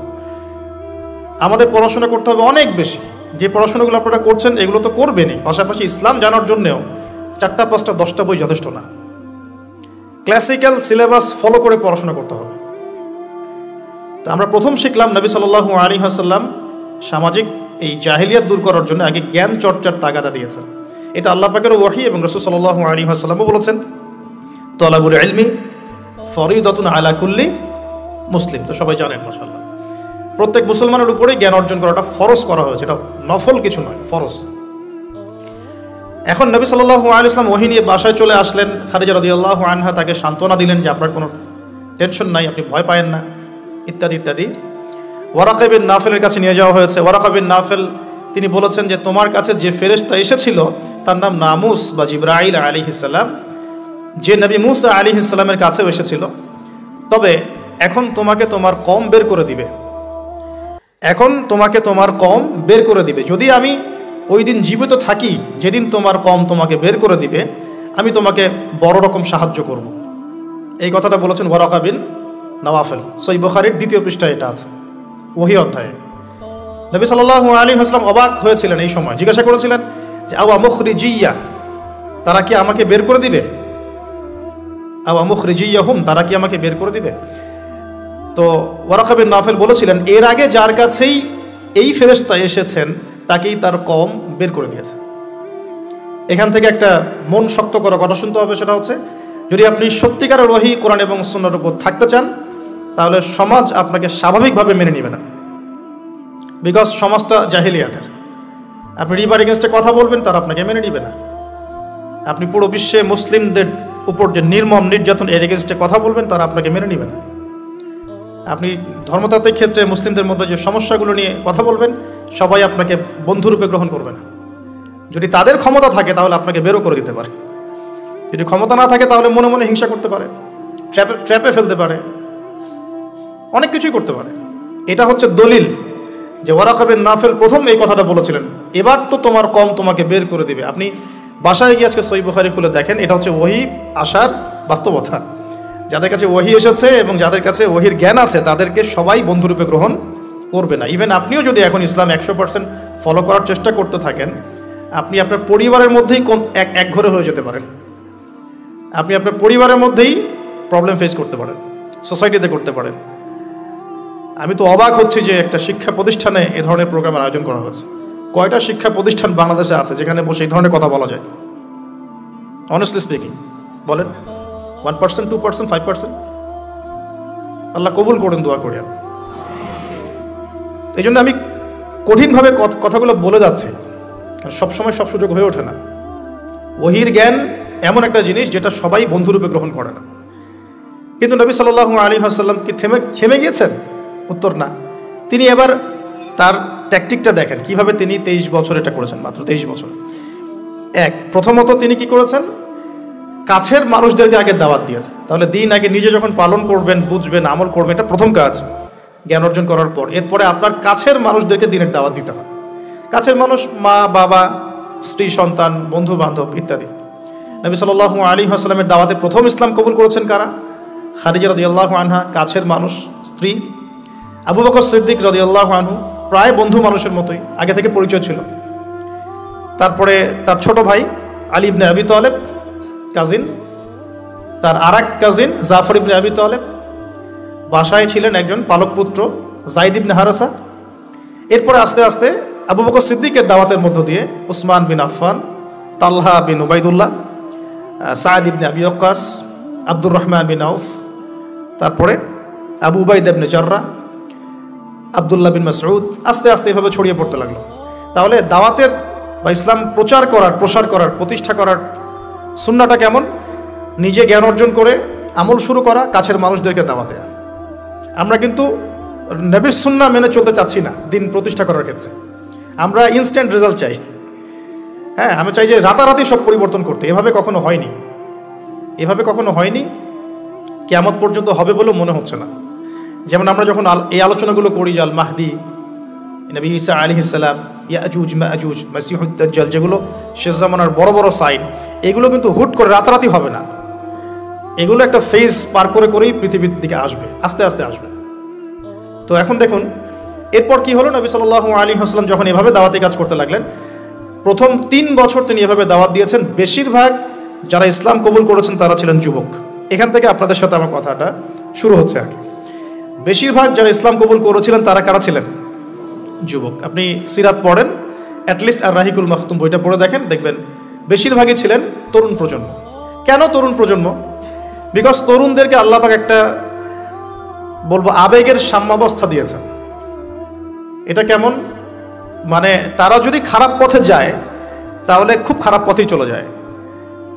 আমাদের পড়াশোনা করতে হবে অনেক বেশি। যে পড়াশোনাগুলো আপনারা করছেন এগুলো তো করবেনই, পাশাপাশি ইসলাম জানার জন্যেও 4টা 5টা 10টা বই যথেষ্ট না। ক্লাসিক্যাল সিলেবাস ফলো করে পড়াশোনা করতে হবে। তো আমরা প্রথম শিখলাম নবী সাল্লাল্লাহু আলাইহি ওয়াসাল্লাম সামাজিক এই জাহিলিয়াত দূর করার জন্য আগে জ্ঞান চর্চার তাগাদা দিয়েছেন। এটা আল্লাহ পাকের ওহী এবং রাসূল সাল্লাল্লাহু আলাইহি ওয়াসাল্লামও বলেছেন, তালাবুল ইলমি ফরিদাতুন আলা কুল্লি মুসলিম। তো সবাই জানেন মাশাআল্লাহ, প্রত্যেক মুসলমানের উপরেই জ্ঞান অর্জন করাটা ফরজ করা হয়েছে। এটা নফল কিছু নয়, ফরজ। এখন নবী সাল্লাল্লাহু আলাইহি ওয়াসাল্লাম ওহী নিয়ে বাসায় চলে আসলেন। খাদিজা রাদিয়াল্লাহু আনহা তাকে সান্ত্বনা দিলেন যে আপনার কোনো টেনশন নাই, আপনি ভয় পায়েন না, ইত্যাদি ইত্যাদি। ওয়ারাকা বিন নাফেলের কাছে নিয়ে যাওয়া হয়েছে। ওয়ারাকা বিন নাফেল তিনি বলেছেন যে তোমার কাছে যে ফেরেশতা এসেছিল তার নাম নামুস বা জিবরাইল আলাইহিস সালাম, যে নবী মুসা আলাইহিস সালামের কাছেও এসেছিল। তবে এখন তোমাকে তোমার কওম বের করে দিবে, এখন তোমাকে তোমার কওম বের করে দিবে। যদি আমি ওই দিন জীবিত থাকি যেদিন তোমার কওম তোমাকে বের করে দিবে, আমি তোমাকে বড় রকম সাহায্য করব। এই কথাটা বলেছেন ওয়ারাকা বিন নাওয়াফেল। সহিহ বুখারীর 2য় পৃষ্ঠায় এটা আছে। ওহী অধ্যায়ে। নবী সাল্লাল্লাহু আলাইহি ওয়াসাল্লাম অবাক হয়েছিলেন এই সময়, জিজ্ঞাসা করেছিলেন যে আওয়া মুখরিজিয়া, তারা কি আমাকে বের করে দিবে? আওয়া মুখরিজিয়াহুম, তারা কি আমাকে বের করে দিবে? তো ওয়ারাকা বিন নাফেল বলেছিলেন, এর আগে যার কাছেই এই ফেরেশতা এসেছেন তাকেই তার কওম বের করে দিয়েছে। এখান থেকে একটা মন শক্ত করা কথা শুনতে হবে, সেটা হচ্ছে যদি আপনি সত্যিকারের ওহী কোরআন এবং সুন্নাহর উপর থাকতে চান তাহলে সমাজ আপনাকে স্বাভাবিকভাবে মেনে নেবে না, বিকজ সমাজটা জাহিলিয়াতের। আপনি রিবার এগেনস্টে কথা বলবেন, তারা আপনাকে মেনে নেবে না। আপনি পুরো বিশ্বে মুসলিমদের উপর যে নির্মম নির্যাতন, এর এগেনস্টে কথা বলবেন, তারা আপনাকে মেনে নেবে না। আপনি ধর্মতাত্ত্বিক ক্ষেত্রে মুসলিমদের মধ্যে যে সমস্যাগুলো নিয়ে কথা বলবেন, সবাই আপনাকে বন্ধুরূপে গ্রহণ করবে না। যদি তাদের ক্ষমতা থাকে তাহলে আপনাকে বেরো করে দিতে পারে, যদি ক্ষমতা না থাকে তাহলে মনে মনে হিংসা করতে পারে, ট্র্যাপে ফেলতে পারে, অনেক কিছুই করতে পারে। এটা হচ্ছে দলিল যে ওয়ারাকা বিন নাফেল প্রথম এই কথাটা বলেছিলেন, এবার তো তোমার কম তোমাকে বের করে দিবে। আপনি বাসায় গিয়ে আজকে সহিহ বুখারী খুলে দেখেন, এটা হচ্ছে ওহী আসার বাস্তবতা। যাদের কাছে ওহী এসেছে এবং যাদের কাছে ওহীর জ্ঞান আছে তাদেরকে সবাই বন্ধুরূপে গ্রহণ করবে না। ইভেন আপনিও যদি এখন ইসলাম 100% ফলো করার চেষ্টা করতে থাকেন, আপনি আপনার পরিবারের মধ্যেই এক ঘরে হয়ে যেতে পারেন। আপনি আপনার পরিবারের মধ্যেই প্রবলেম ফেস করতে পারেন, সোসাইটিতে করতে পারেন। আমি তো অবাক হচ্ছি যে একটা শিক্ষা প্রতিষ্ঠানে এ ধরনের প্রোগ্রামের আয়োজন করা হয়েছে। কয়টা শিক্ষা প্রতিষ্ঠান বাংলাদেশে আছে যেখানে বসে এই ধরনের কথা বলা যায়? অনেস্টলি স্পিকিং বলেন, 1%, 2%, 5%? আল্লাহ কবুল করেন, দোয়া করি আমি। এই জন্য আমি কঠিনভাবে কথাগুলো বলে যাচ্ছি, কারণ সবসময় সব সুযোগ হয়ে ওঠে না। ওহীর জ্ঞান এমন একটা জিনিস যেটা সবাই বন্ধুরূপে গ্রহণ করে না। কিন্তু নবী সাল্লাল্লাহু আলাইহি ওয়াসাল্লাম কি থেমে গিয়েছেন? উত্তর না। তিনি এবার তার ট্যাকটিকটা দেখেন, কিভাবে তিনি 23 বছর এটা করেছেন, মাত্র 23 বছর। প্রথমত তিনি কি করেছেন? কাছের মানুষদেরকে আগে দাওয়াত দিয়েছেন। তাহলে দিন আগে নিজে যখন পালন করবেন, বুঝবেন, আমল করবেন, এটা প্রথম কাজ জ্ঞান অর্জন করার পর। এরপরে আপনার কাছের মানুষদেরকে দিনের দাওয়াত দিতে হয়। কাছের মানুষ মা, বাবা, স্ত্রী, সন্তান, বন্ধু বান্ধব ইত্যাদি। নবী সাল্লাল্লাহু আলাইহি ওয়াসাল্লামের দাওয়াতে প্রথম ইসলাম কবুল করেছেন কারা? খাদিজা রাদিয়াল্লাহু আনহা, কাছের মানুষ, স্ত্রী। আবু বকর সিদ্দিক রাদিয়াল্লাহু আনহু, প্রায় বন্ধু মানুষের মতোই, আগে থেকে পরিচয় ছিল। তারপরে তার ছোট ভাই আলী ইবনে আবি তালেব, কাজিন। তার আরেক কাজিন জাফর ইবনে আবি তালেব, বাসায় ছিলেন একজন পালক পুত্র যায়েদ ইবনে হারেসা। এরপরে আস্তে আস্তে আবু বকর সিদ্দিকের দাওয়াতের মধ্য দিয়ে উসমান বিন আফফান, তালহা বিন উবাইদুল্লাহ, সাঈদ ইবনে আবি ওয়াক্কাস, আব্দুর রহমান বিন আউফ, তারপরে আবু উবাইদা ইবনে জাররাহ, আব্দুল্লাহ বিন মাসউদ, আস্তে আস্তে এভাবে ছড়িয়ে পড়তে লাগলো। তাহলে দাওয়াতের বা ইসলাম প্রচার করার, প্রসার করার, প্রতিষ্ঠা করার সুন্নাহটা কেমন? নিজে জ্ঞান অর্জন করে আমল শুরু করা, কাছের মানুষদেরকে দাওয়াত দেয়া। আমরা কিন্তু নবীর সুন্নাহ মেনে চলতে চাচ্ছি না দিন প্রতিষ্ঠা করার ক্ষেত্রে। আমরা ইনস্ট্যান্ট রেজাল্ট চাই। হ্যাঁ, আমি চাই যে রাতারাতি সব পরিবর্তন করতে। এভাবে কখনো হয়নি, এভাবে কখনো হয়নি, কিয়ামত পর্যন্ত হবে বলে মনে হচ্ছে না। যেমন আমরা যখন এই আলোচনাগুলো করি যে আল মাহদি, নবী ঈসা আলাইহিস সালাম, ইয়াজুজ মাজুজ, মাসিহুদ দাজ্জাল, যেগুলো শেষ জামানার বড় বড় সাইন, এগুলো কিন্তু হুট করে রাতারাতি হবে না। এগুলো একটা ফেজ পার করে করেই পৃথিবীর দিকে আসবে, আস্তে আস্তে আসবে। তো এখন দেখুন এরপর কি হলো। নবী সাল্লাল্লাহু আলাইহি ওয়াসাল্লাম যখন এভাবে দাওয়াতি কাজ করতে লাগলেন, প্রথম 3 বছর তিনি এভাবে দাওয়াত দিয়েছেন। বেশিরভাগ যারা ইসলাম কবুল করেছেন তারা ছিলেন যুবক। এখান থেকে আপনাদের সাথে আমার কথাটা শুরু হচ্ছে আর কি। বেশিরভাগ যারা ইসলাম কবুল করেছিলেন তারা কারা ছিলেন? যুবক। আপনি সিরাত পড়েন, অ্যাটলিস্ট আর রাহিকুল মাখতুম বইটা পড়ে দেখেন, দেখবেন বেশিরভাগই ছিলেন তরুণ প্রজন্ম। কেন তরুণ প্রজন্ম? বিকজ তরুণদেরকে আল্লাহ পাক একটা বলবো আবেগের সাম্যাবস্থা দিয়েছেন। এটা কেমন? মানে তারা যদি খারাপ পথে যায় তাহলে খুব খারাপ পথেই চলে যায়,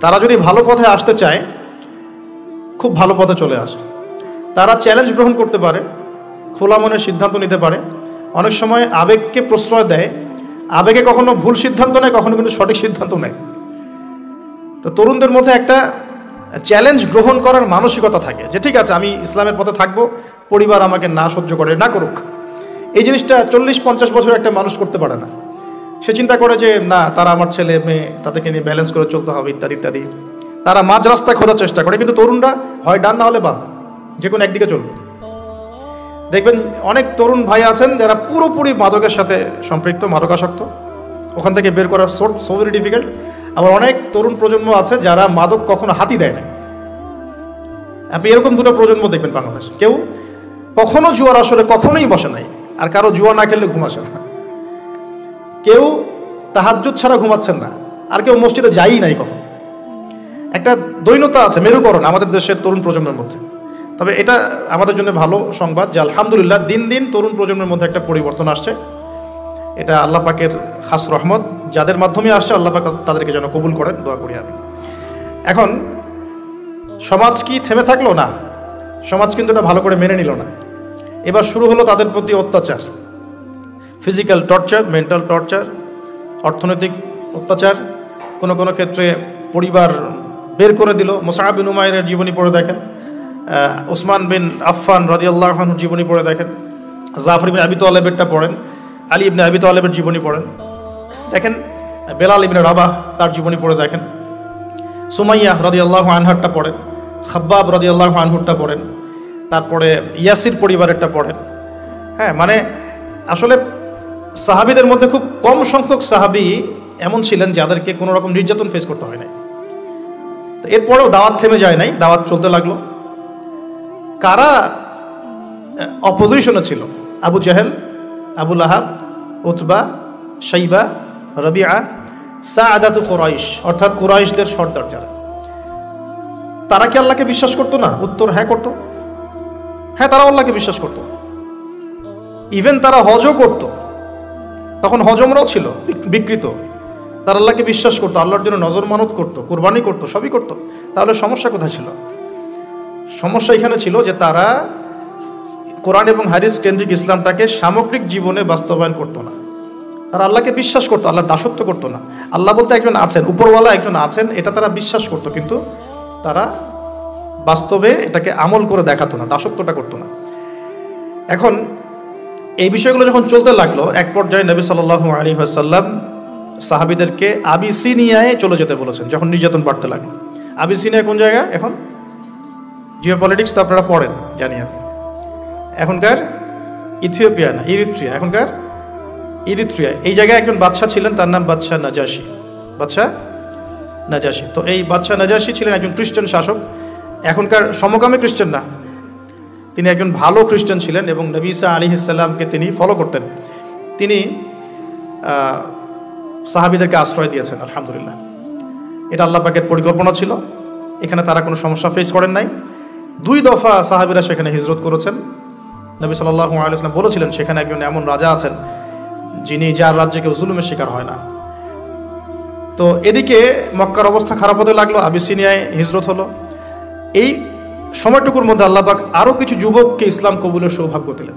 তারা যদি ভালো পথে আসতে চায় খুব ভালো পথে চলে আসে। তারা চ্যালেঞ্জ গ্রহণ করতে পারে, খোলা মনে সিদ্ধান্ত নিতে পারে। অনেক সময় আবেগকে প্রশ্রয় দেয়, আবেগে কখনো ভুল সিদ্ধান্ত নেয়, কখনো কিন্তু সঠিক সিদ্ধান্ত নেয়। তো তরুণদের মধ্যে একটা চ্যালেঞ্জ গ্রহণ করার মানসিকতা থাকে যে ঠিক আছে আমি ইসলামের পথে থাকবো, পরিবার আমাকে না সহ্য করে, না করুক। এই জিনিসটা 40-50 বছর একটা মানুষ করতে পারে না। সে চিন্তা করে যে না, তারা আমার ছেলে মেয়ে, তাদেরকে নিয়ে ব্যালেন্স করে চলতে হবে ইত্যাদি ইত্যাদি। তারা মাঝ রাস্তায় খোঁজার চেষ্টা করে, কিন্তু তরুণরা হয় ডান না হলে বাম, যে কোনো একদিকে চলবে। দেখবেন অনেক তরুণ ভাই আছেন যারা পুরোপুরি মাদকের সাথে সম্পৃক্ত, মাদকাসক্ত, ওখান থেকে বের করা সো ভেরি ডিফিকাল্ট। আবার অনেক তরুণ প্রজন্ম আছে যারা মাদক কখনো হাতই দেয় না। আপনি এরকম দুটো প্রজন্ম দেখবেন বাংলাদেশে। কেউ কখনো জুয়ার আসরে কখনোই বসে নাই, আর কারো জুয়া না খেললে ঘুম আসে না। কেউ তাহাজ্জুদ ছাড়া ঘুমাচ্ছেন না, আর কেউ মসজিদে যায়ই নাই কখন। একটা দৈন্যতা আছে, মেরুকরণ আমাদের দেশের তরুণ প্রজন্মের মধ্যে। তবে এটা আমাদের জন্য ভালো সংবাদ যে আলহামদুলিল্লাহ দিন দিন তরুণ প্রজন্মের মধ্যে একটা পরিবর্তন আসছে। এটা আল্লাহ পাকের খাস রহমত, যাদের মাধ্যমে আসছে আল্লাহ পাক তাদেরকে যেন কবুল করেন, দোয়া করি আমি। এখন সমাজ কি থেমে থাকলো? না, সমাজ কিন্তু এটা ভালো করে মেনে নিল না। এবার শুরু হলো তাদের প্রতি অত্যাচার, ফিজিক্যাল টর্চার, মেন্টাল টর্চার, অর্থনৈতিক অত্যাচার, কোনো কোনো ক্ষেত্রে পরিবার বের করে দিল। মুসআব বিন উমাইরের জীবনী পড়ে দেখেন, ওসমান বিন আফফান রাদিয়াল্লাহু আনহুর জীবনী পড়ে দেখেন, জাফর ইবনে আবি তালেবেরটা পড়েন, আলী ইবনে আবি তালেবের জীবনী পড়েন দেখেন, বেলাল ইবনে রাবাহ তার জীবনী পড়ে দেখেন, সুমাইয়া রাদিয়াল্লাহু আনহারটা পড়েন, খাব্বাব রাদিয়াল্লাহু আনহুরটা পড়েন, তারপরে ইয়াসির পরিবারেরটা পড়েন। হ্যাঁ, মানে আসলে সাহাবীদের মধ্যে খুব কম সংখ্যক সাহাবী এমন ছিলেন যাদেরকে কোনো রকম নির্যাতন ফেস করতে হয় নাই। তো এরপরেও দাওয়াত থেমে যায় নাই, দাওয়াত চলতে লাগলো। কারা অপোজিশনে ছিল? আবু জাহেল, আবু লাহাব, উতবা, শাইবা, রবিআ, সাআদাতু কুরাইশ, অর্থাৎ কুরাইশদের সর্দার যারা, তারা কি আল্লাহকে বিশ্বাস করতো না? উত্তর হ্যাঁ করতো। হ্যাঁ, তারা আল্লাহকে বিশ্বাস করতো। ইভেন তারা হজও করতো, তখন হজমরাও ছিল বিকৃত। তারা আল্লাহকে বিশ্বাস করতো, আল্লাহর জন্য নজর মানত করতো, কুরবানি করতো, সবই করতো। তাহলে সমস্যা কোথায় ছিল? সমস্যা এখানে ছিল যে তারা কোরআন এবং হাদিস কেন্দ্রিক ইসলামটাকে সামগ্রিক জীবনে বাস্তবায়ন করতো না। তারা আল্লাহকে বিশ্বাস করতো, আল্লাহর দাসত্ব করতো না। আল্লাহ বলতে একজন আছেন, উপরওয়ালা একজন আছেন, এটা তারা বিশ্বাস করতো, কিন্তু তারা বাস্তবে এটাকে আমল করে দেখাতো না, দাসত্বটা করতো না। এখন এই বিষয়গুলো যখন চলতে লাগলো, এক পর্যায়ে নবী সাল্লাল্লাহু আলাইহি ওয়াসাল্লাম সাহাবীদেরকে আবিসিনিয়ায় চলে যেতে বলেছেন যখন নির্যাতন বাড়তে লাগলো। আবিসিনিয়া কোন জায়গা? এখন জিও পলিটিক্স তো আপনারা পড়েন, জানি আমি। এখনকার ইথিওপিয়া না, ইরিত্রিয়া, এখনকার ইরিত্রিয়া। এই জায়গায় একজন বাদশা ছিলেন, তার নাম বাদশা নাজাশি। বাদশা নাজাশি। তো এই বাদশা নাজাশি ছিলেন একজন খ্রিস্টান শাসক, এখনকার সমকামী খ্রিস্টান না, তিনি একজন ভালো খ্রিস্টান ছিলেন এবং নবী ঈসা আলাইহিস সালামকে তিনি ফলো করতেন। তিনি সাহাবীদেরকে আশ্রয় দিয়েছেন, আলহামদুলিল্লাহ। এটা আল্লাহ পাকের পরিকল্পনা ছিল। এখানে তারা কোনো সমস্যা ফেস করেন নাই। 2 দফা সাহাবীরা সেখানে হিজরত করেছেন। নবী সাল্লাল্লাহু আলাইহি ওয়াসাল্লাম বলেছিলেন সেখানে একজন এমন রাজা আছেন যার রাজ্যে কেউ জুলুমের শিকার হয় না। তো এদিকে মক্কার অবস্থা খারাপ হতে লাগলো, আবিসিনিয়ায় হিজরত হলো। এই সময়টুকুর মধ্যে আল্লাহ পাক আরও কিছু যুবককে ইসলাম কবুলের সৌভাগ্য দিলেন।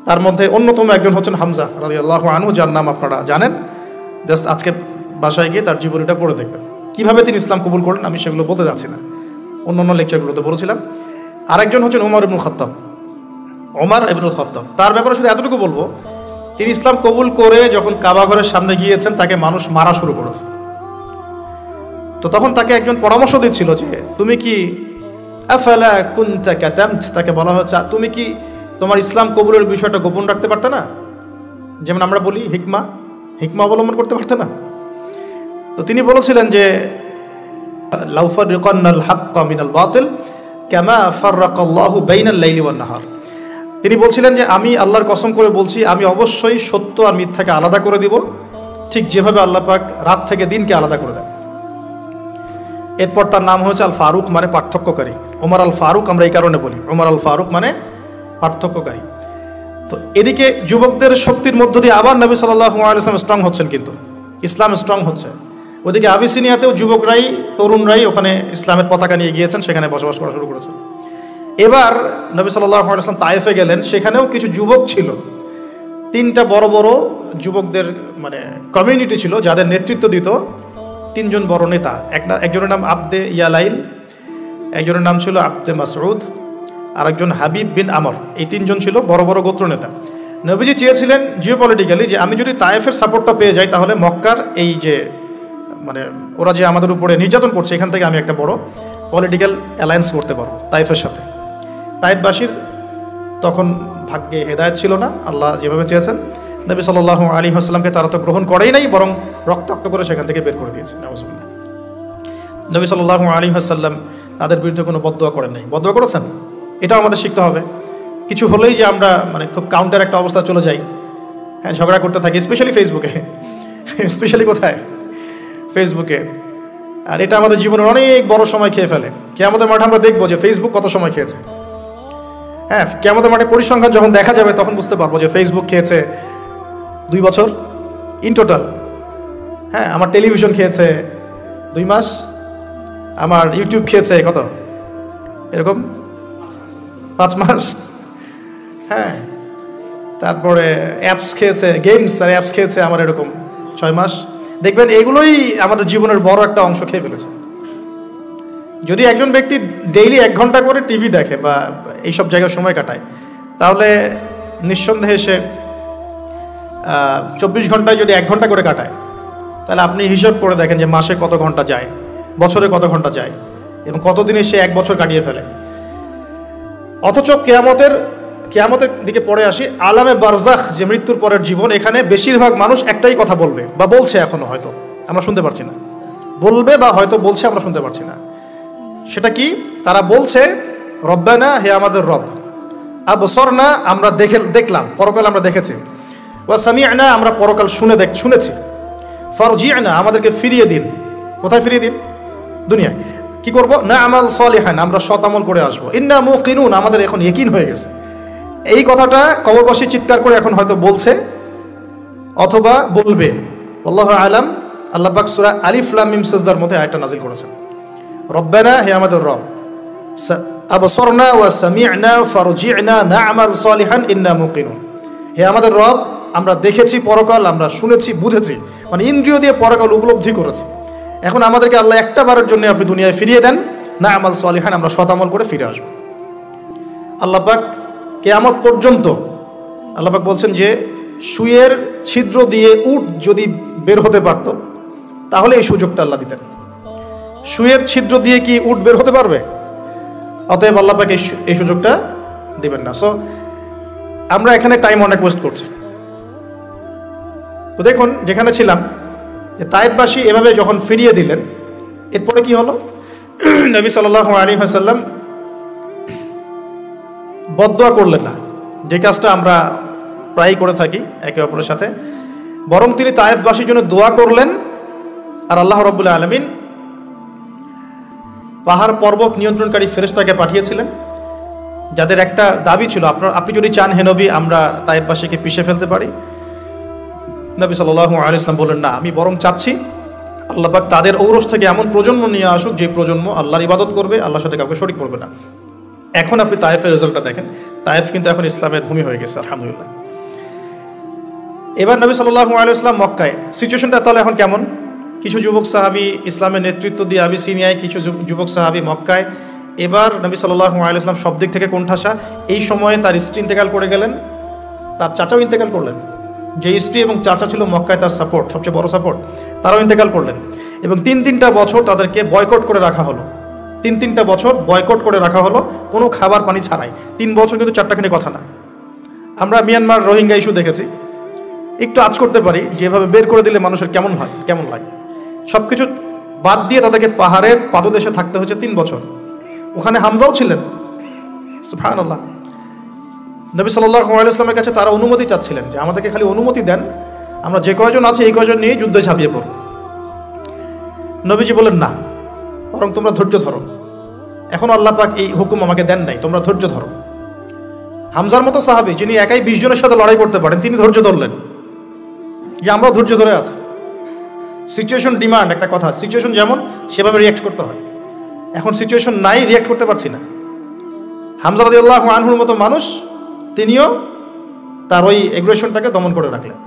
তার মধ্যে অন্যতম একজন হচ্ছেন হামজা রাদিয়াল্লাহু আনহু, যার নাম আপনারা জানেন। জাস্ট আজকে বাসায় গিয়ে তার জীবনীটা পড়ে দেখবেন কিভাবে তিনি ইসলাম কবুল করলেন। আমি সেগুলো বলতে যাচ্ছি না, অন্য লেকচারগুলোতে বলেছিলাম। আরেকজন হচ্ছেন ওমর ইবনুল খাত্তাব। ওমর ইবনুল খাত্তাব, তার ব্যাপারে শুধু এতটুকু বলবো, তিনি ইসলাম কবুল করে যখন কাবা ঘরের সামনে গিয়েছেন তাকে মানুষ মারা শুরু করেছে। তো তখন তাকে একজন পরামর্শ দিচ্ছিল যে তুমি কি আফালা কুনতা কাতামত, তাকে বলা হচ্ছে তুমি কি তোমার ইসলাম কবুলের বিষয়টা গোপন রাখতে পারতে না? যেমন আমরা বলি হিকমা অবলম্বন করতে পারতে না? তো তিনি বলেছিলেন যে লাউ ফাররিকান্নাল হাক্কা মিনাল বাতিল কামা ফাররাকাল্লাহু বাইনাল লাইলি ওয়ান নাহার। তিনি বলছিলেন যে আমি আল্লাহর কসম করে বলছি, আমি অবশ্যই সত্য আর মিথ্যাকে আলাদা করে দিব, ঠিক যেভাবে আল্লাহ পাক রাত থেকে দিনকে আলাদা করে দেন। এরপর তার নাম হয়েছে আল ফারুক, মানে পার্থক্যকারী। ওমর আল ফারুক আমরা এই কারণে বলি, ওমর আল ফারুক মানে পার্থক্যকারী। তো এদিকে যুবকদের শক্তির মধ্য দিয়ে আবার নবী সাল্লাল্লাহু আলাইহি ওয়াসাল্লাম স্ট্রং হচ্ছেন, কিন্তু ইসলাম স্ট্রং হচ্ছে। ওদিকে আবিসিনিয়াতেও যুবকরাই, তরুণরাই ওখানে ইসলামের পতাকা নিয়ে গিয়েছেন, সেখানে বসবাস করা শুরু করেছেন। এবার নবী সাল্লাল্লাহু আলাইহি ওয়াসাল্লাম তায়েফে গেলেন, সেখানেও কিছু যুবক ছিল। 3টা বড় বড় যুবকদের মানে কমিউনিটি ছিল, যাদের নেতৃত্ব দিত 3 জন বড় নেতা। একজনের নাম আবদে ইয়ালাইল, একজনের নাম ছিল আবদে মাসউদ, আরেকজন হাবিব বিন আমর। এই 3 জন ছিল বড় বড় গোত্র নেতা। নবীজি চেয়েছিলেন জিওপলিটিক্যালি যে আমি যদি তায়েফের সাপোর্টটা পেয়ে যাই তাহলে মক্কার এই যে মানে ওরা যে আমাদের উপরে নির্যাতন করছে, এখান থেকে আমি একটা বড় পলিটিক্যাল অ্যালায়েন্স করতে পারবো তায়েফের সাথে। তায়েফবাসীর তখন ভাগ্যে হেদায়েত ছিল না, আল্লাহ যেভাবে চেয়েছেন। নবী সাল্লাল্লাহু আলাইহি ওয়াসাল্লামকে তারা তো গ্রহণ করেই নাই, বরং রক্তাক্ত করে সেখান থেকে বের করে দিয়েছে। নাউজুবিল্লাহ। নবী সাল্লাল্লাহু আলাইহি ওয়াসাল্লাম তাদের বিরুদ্ধে কোনো বদদোয়া করেন নাই। বদদোয়া করেছেন? এটাও আমাদের শিখতে হবে। কিছু হলেই যে আমরা মানে খুব কাউন্টার একটা অবস্থা চলে যাই, হ্যাঁ, ঝগড়া করতে থাকি, স্পেশালি ফেসবুকে। স্পেশালি কোথায়? ফেসবুকে। আর এটা আমাদের জীবনের অনেক বড় সময় খেয়ে ফেলে। কিয়ামতের মাঠে আমরা দেখবো যে ফেসবুক কত সময় খেয়েছে। হ্যাঁ, কিয়ামতের মাঠে পরিসংখ্যান যখন দেখা যাবে তখন বুঝতে পারবো যে ফেসবুক খেয়েছে 2 বছর ইন টোটাল। হ্যাঁ, আমার টেলিভিশন খেয়েছে 2 মাস, আমার ইউটিউব খেয়েছে কত, এরকম 5 মাস। হ্যাঁ, তারপরে অ্যাপস খেয়েছে, গেমস আর অ্যাপস খেয়েছে আমার এরকম 6 মাস। দেখবেন এগুলোই আমাদের জীবনের বড় একটা অংশ খেয়ে ফেলেছে। যদি একজন ব্যক্তি ডেইলি 1 ঘন্টা করে টিভি দেখে বা এইসব জায়গায় সময় কাটায়, তাহলে নিঃসন্দেহে সে 24 ঘন্টায় যদি 1 ঘন্টা করে কাটায়, তাহলে আপনি হিসাব করে দেখেন যে মাসে কত ঘন্টা যায়, বছরে কত ঘন্টা যায়, এবং কতদিনে সে 1 বছর কাটিয়ে ফেলে। অথচ কিয়ামতের দিকে পড়ে আসি, আলামে বারজাখ, যে মৃত্যুর পরের জীবন, এখানে বেশিরভাগ মানুষ একটাই কথা বলবে বা বলছে, এখনো হয়তো আমরা শুনতে পারছি না, বলবে বা হয়তো বলছে, আমরা শুনতে পারছি না। সেটা কি? তারা বলছে, রব্বানা, হে আমাদের রব, আবসরনা, আমরা দেখলাম, পরকাল আমরা দেখেছি, ওয়া সামি'না, আমরা পরকাল শুনেছি, ফারজি'না, আমাদেরকে ফিরিয়ে দিন। কোথায় ফিরিয়ে দিন? দুনিয়ায়। কি করব? না আমাল সালিহান, আমরা সৎ আমল করে আসবো। ইন্না মুকিনুন, আমাদের এখন ইয়াকিন হয়ে গেছে। এই কথাটা কবরবাসী চিৎকার করে এখন হয়তো বলছে অথবা বলবে। আল্লাহু আলাম। আল্লাহ পাক সূরা আলিফ লাম মিম সাজদার মধ্যে আয়াতটা নাযিল করেছেন, রব্বানা, হে আমাদের রব, আবসরনা ওয়া সামি'না ফারজি'না না'মাল সালিহান ইন্না মুকিনুন, হে আমাদের রব, আমরা দেখেছি পরকাল, আমরা শুনেছি, বুঝেছি, মানে ইন্দ্রিয় দিয়ে পরকাল উপলব্ধি করেছি। এখন আমাদেরকে আল্লাহ একটা বারের জন্য আপনি দুনিয়ায় ফিরিয়ে দেন, না'মাল সালিহান, আমরা সৎ আমল করে ফিরে আসবো। আল্লাহ পাক কিয়ামত পর্যন্ত আল্লাহ পাক বলছেন যে সুয়ের ছিদ্র দিয়ে উট যদি বের হতে পারত, তাহলে এই সুযোগটা আল্লাহ দিতেন। সুয়ের ছিদ্র দিয়ে কি উট বের হতে পারবে? অতএব আল্লাহ পাক এই সুযোগটা দিবেন না। সো আমরা এখানে টাইম অনেক ওয়েস্ট করছি। তো দেখুন, যেখানে ছিলাম, যে তায়েফবাসী এভাবে যখন ফিরিয়ে দিলেন, এরপরে কি হলো? নবী সাল্লাল্লাহু আলাইহি ওয়াসাল্লাম বদদোয়া করলেন না, যে কাজটা আমরা প্রায়ই করে থাকি একে অপরের সাথে, বরং তিনি তায়েফবাসীর জন্য দোয়া করলেন। আর আল্লাহ রাব্বুল আলামিন পাহাড় পর্বত নিয়ন্ত্রণকারী ফেরেশতাকে পাঠিয়েছিলেন, যাদের একটা দাবি ছিল, আপনি যদি চান হে নবী, আমরা তায়েফবাসীকে পিষে ফেলতে পারি। নবী সাল্লাল্লাহু আলাইহি ওয়াসাল্লাম বললেন, না, আমি বরং চাচ্ছি আল্লাহ পাক তাদের ঔরস থেকে এমন প্রজন্ম নিয়ে আসুক, যে প্রজন্ম আল্লাহর ইবাদত করবে, আল্লাহর সাথে কাউকে শরীক করবে না। এখন আপনি তায়েফের রেজাল্টটা দেখেন, তায়েফ কিন্তু এখন ইসলামের ভূমি হয়ে গেছে, আলহামদুলিল্লাহ। এবার নবী সাল্লাল্লাহু আলাইহি ওয়াসাল্লাম মক্কায়, সিচুয়েশনটা তাহলে এখন কেমন? কিছু যুবক সাহাবী ইসলামের নেতৃত্ব দিয়ে আবিসিনিয়ায়, কিছু যুবক সাহাবী মক্কায়। এবার নবী সাল্লাল্লাহু আলাইহি ওয়াসাল্লাম সব দিক থেকে কোণঠাসা। এই সময়ে তার স্ত্রী ইন্তেকাল করে গেলেন, তার চাচাও ইন্তেকাল করলেন। যে স্ত্রী এবং চাচা ছিল মক্কায় তার সাপোর্ট, সবচেয়ে বড় সাপোর্ট, তারাও ইন্তেকাল করলেন। এবং 3-3টা বছর তাদেরকে বয়কট করে রাখা হলো। 3-3টা বছর বয়কট করে রাখা হলো, কোনো খাবার পানি ছাড়াই। 3 বছর কিন্তু চারটাখানি কথা না। আমরা মিয়ানমার রোহিঙ্গা ইস্যু দেখেছি, একটু আঁচ করতে পারি যেভাবে বের করে দিলে মানুষের কেমন লাগে। সব কিছু বাদ দিয়ে তাদেরকে পাহাড়ের পাদদেশে থাকতে হয়েছে 3 বছর। ওখানে হামজাও ছিলেন, সুবহানাল্লাহ। নবী সাল্লাল্লাহু আলাইহি ওয়াসাল্লামের কাছে তারা অনুমতি চাচ্ছিলেন যে আমাদেরকে খালি অনুমতি দেন, আমরা যে কয়জন আছি এই কয়জন নিয়ে যুদ্ধে ঝাঁপিয়ে পড়ব। নবীজি বলেন, না, বরং তোমরা ধৈর্য ধরো। এখন আল্লাহ পাক এই হুকুম আমাকে দেন নাই, তোমরা ধৈর্য ধরো। হামজার মতো সাহাবী, যিনি একাই 20 জনের সাথে লড়াই করতে পারেন, তিনি ধৈর্য ধরলেন যে আমরাও ধৈর্য ধরে আছি। সিচুয়েশন ডিমান্ড, একটা কথা, সিচুয়েশন যেমন সেভাবে রিয়াক্ট করতে হয়। এখন সিচুয়েশন নাই, রিয়াক্ট করতে পারছি না। হামজা রাদিয়াল্লাহু আনহুর মতো মানুষ, তিনিও তার ওই এগ্রেশনটাকে দমন করে রাখলেন।